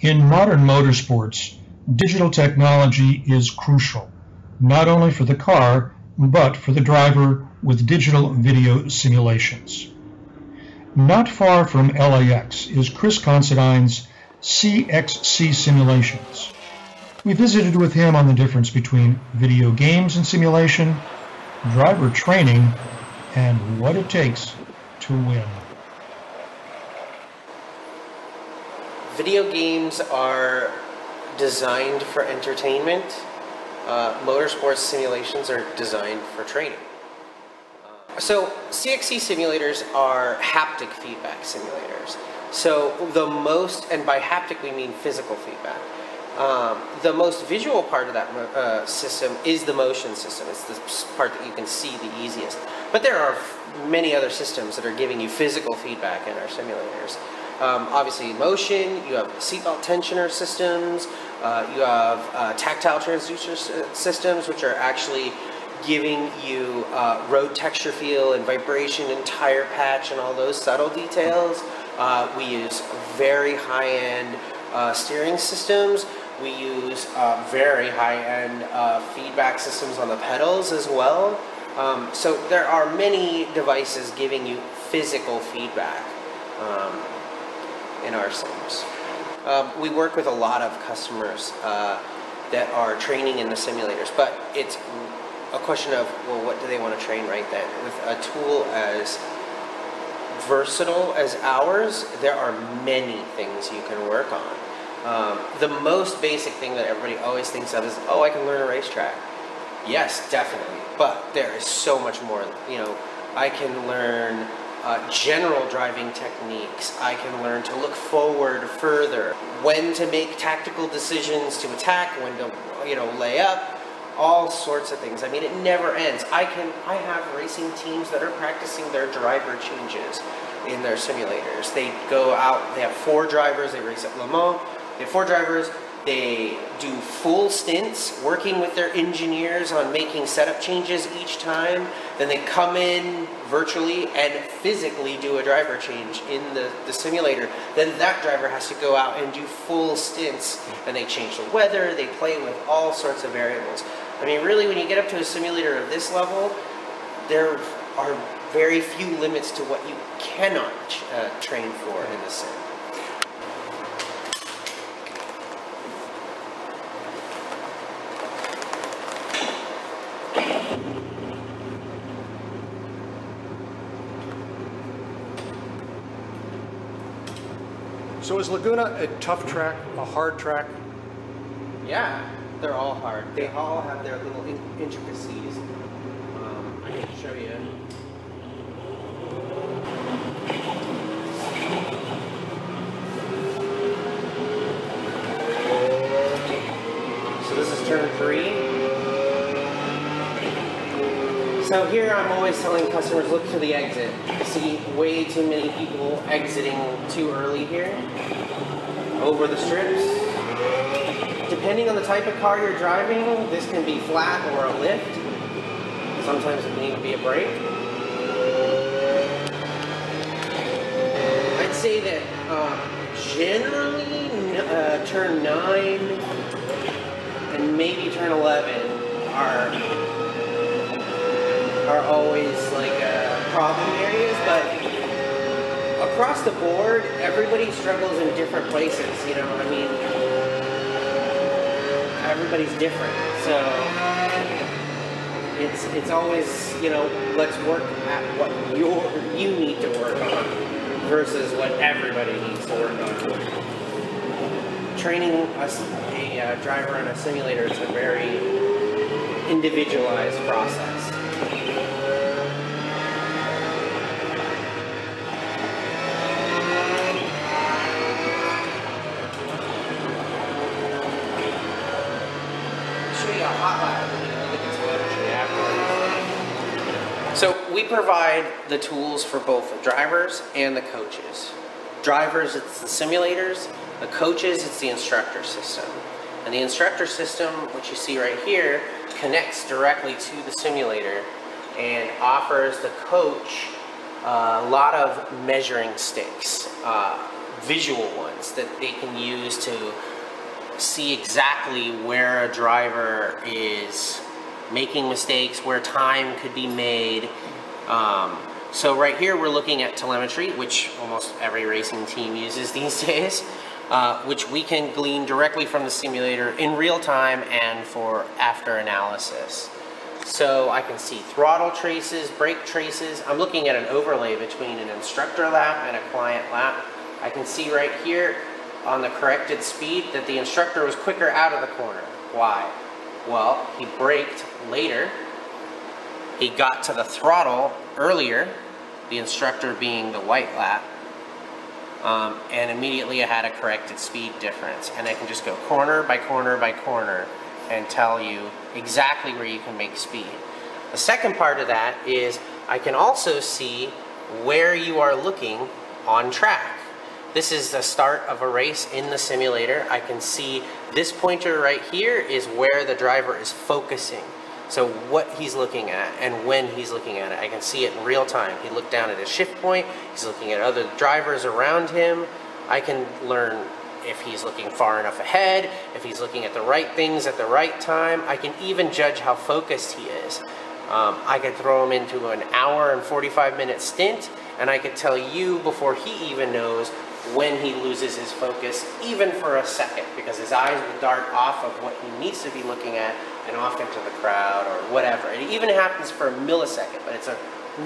In modern motorsports, digital technology is crucial, not only for the car, but for the driver with digital video simulations. Not far from LAX is Chris Considine's CXC Simulations. We visited with him on the difference between video games and simulation, driver training, and what it takes to win. Video games are designed for entertainment. Motorsports simulations are designed for training. So CXC simulators are haptic feedback simulators. So and by haptic we mean physical feedback. The most visual part of that system is the motion system. It's the part that you can see the easiest. But there are many other systems that are giving you physical feedback in our simulators. Obviously motion, you have seatbelt tensioner systems, you have tactile transducer systems, which are actually giving you road texture feel and vibration and tire patch and all those subtle details. We use very high-end steering systems. We use very high-end feedback systems on the pedals as well. So there are many devices giving you physical feedback in our sims. We work with a lot of customers that are training in the simulators, but it's a question of, well, what do they want to train right then? With a tool as versatile as ours, there are many things you can work on. The most basic thing that everybody always thinks of is, oh, I can learn a racetrack. Yes, definitely, but there is so much more. You know, I can learn general driving techniques. I can learn to look forward further, when to make tactical decisions to attack, when to, you know, lay up, all sorts of things. I mean, it never ends. I have racing teams that are practicing their driver changes in their simulators. They go out, they have 4 drivers, they race at Le Mans, they have 4 drivers, they do full stints working with their engineers on making setup changes each time. Then they come in virtually and physically do a driver change in the simulator. Then that driver has to go out and do full stints, and they change the weather, they play with all sorts of variables. I mean, really, when you get up to a simulator of this level, there are very few limits to what you cannot train for in the sim. So is Laguna a tough track, a hard track? Yeah, they're all hard. They all have their little intricacies. I can show you. So this is turn 3. So here I'm always telling customers, look to the exit. I see way too many people exiting too early here, over the strips. Depending on the type of car you're driving, this can be flat or a lift. Sometimes it can even be a brake. I'd say that generally turn 9 and maybe turn 11 are always like problem areas, but across the board, everybody struggles in different places, you know, I mean, everybody's different, so it's always, you know, let's work at what you need to work on versus what everybody needs to work on. Training a driver on a simulator is a very individualized process. So we provide the tools for both the drivers and the coaches. Drivers, it's the simulators. The coaches, it's the instructor system. And the instructor system, which you see right here, connects directly to the simulator and offers the coach a lot of measuring sticks, visual ones that they can use to see exactly where a driver is making mistakes, where time could be made. So right here we're looking at telemetry, which almost every racing team uses these days, which we can glean directly from the simulator in real time and for after analysis. So I can see throttle traces, brake traces. I'm looking at an overlay between an instructor lap and a client lap. I can see right here on the corrected speed that the instructor was quicker out of the corner. Why? Well, he braked later. He got to the throttle earlier, the instructor being the white lap, and immediately I had a corrected speed difference. And I can just go corner by corner by corner and tell you exactly where you can make speed. The second part of that is I can also see where you are looking on track. This is the start of a race in the simulator. I can see this pointer right here is where the driver is focusing. So what he's looking at and when he's looking at it. I can see it in real time. He looked down at his shift point, he's looking at other drivers around him. I can learn if he's looking far enough ahead, if he's looking at the right things at the right time. I can even judge how focused he is. I could throw him into an hour and 45-minute stint, and I could tell you before he even knows when he loses his focus, even for a second, because his eyes will dart off of what he needs to be looking at and off into the crowd or whatever. It even happens for a millisecond, but it's a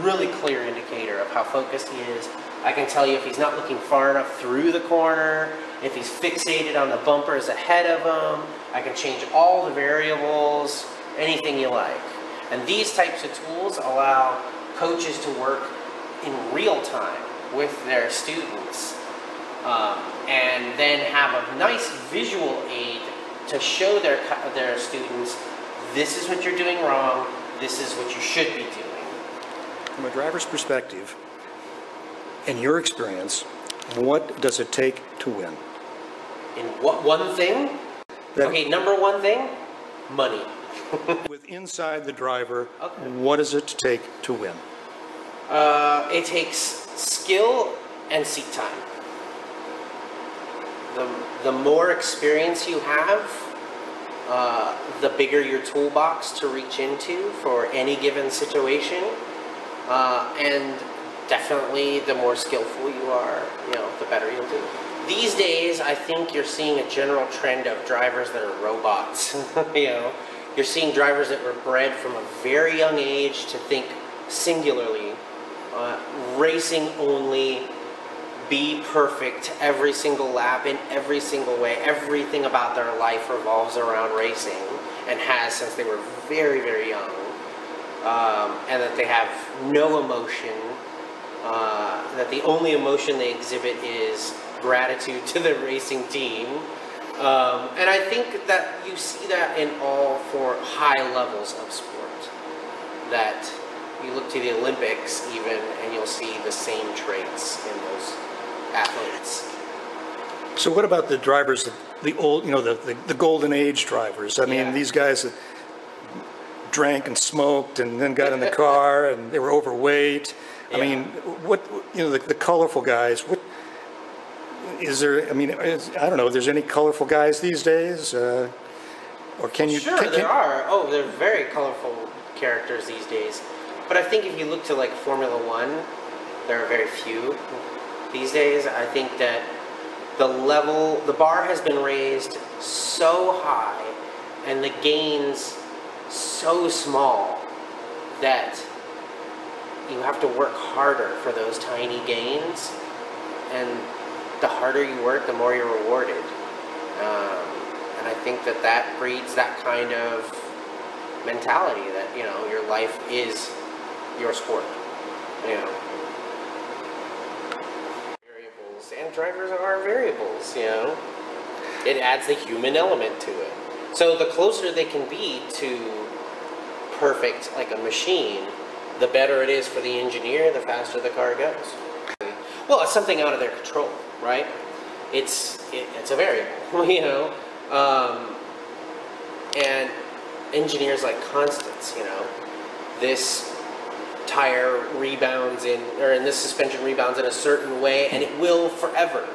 really clear indicator of how focused he is. I can tell you if he's not looking far enough through the corner, if he's fixated on the bumpers ahead of him. I can change all the variables, anything you like. And these types of tools allow coaches to work in real time with their students, and then have a nice visual aid to show their students, this is what you're doing wrong, this is what you should be doing. From a driver's perspective, in your experience, what does it take to win? In what one thing? Okay, number one thing, money. With inside the driver, okay. What does it take to win? It takes skill and seat time. The more experience you have, the bigger your toolbox to reach into for any given situation, and definitely the more skillful you are, the better you'll do. These days, I think you're seeing a general trend of drivers that are robots. You're seeing drivers that were bred from a very young age to think singularly, racing only, be perfect every single lap in every single way. Everything about their life revolves around racing, and has since they were very, very young, and that they have no emotion, that the only emotion they exhibit is gratitude to the racing team. And I think that you see that in all four high levels of sport. That you look to the Olympics even, and you'll see the same traits in those athletes. So what about the drivers, the old, the golden age drivers? I mean, these guys that drank and smoked and then got in the car and they were overweight. I mean, the colorful guys, what is there? I mean, I don't know if there's any colorful guys these days, or can you? Sure, there are. Oh, they're very colorful characters these days. But I think if you look to like Formula One, there are very few these days. I think that the bar has been raised so high and the gains so small that you have to work harder for those tiny gains, and the harder you work, the more you're rewarded. And I think that breeds that kind of mentality that, your life is your sport. Variables, and drivers are variables, It adds the human element to it. So the closer they can be to perfect, like a machine, the better it is for the engineer, the faster the car goes. Well, it's something out of their control, right? It's a variable, and engineers like constants, this tire rebounds in this suspension rebounds in a certain way, and it will forever.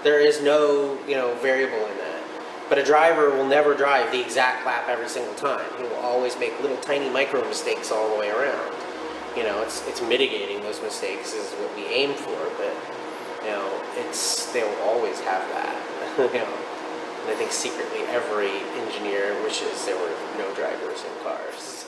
There is no, variable in that. But a driver will never drive the exact lap every single time. He will always make little tiny micro mistakes all the way around. It's mitigating those mistakes is what we aim for, but they will always have that. And I think secretly every engineer wishes there were no drivers in cars.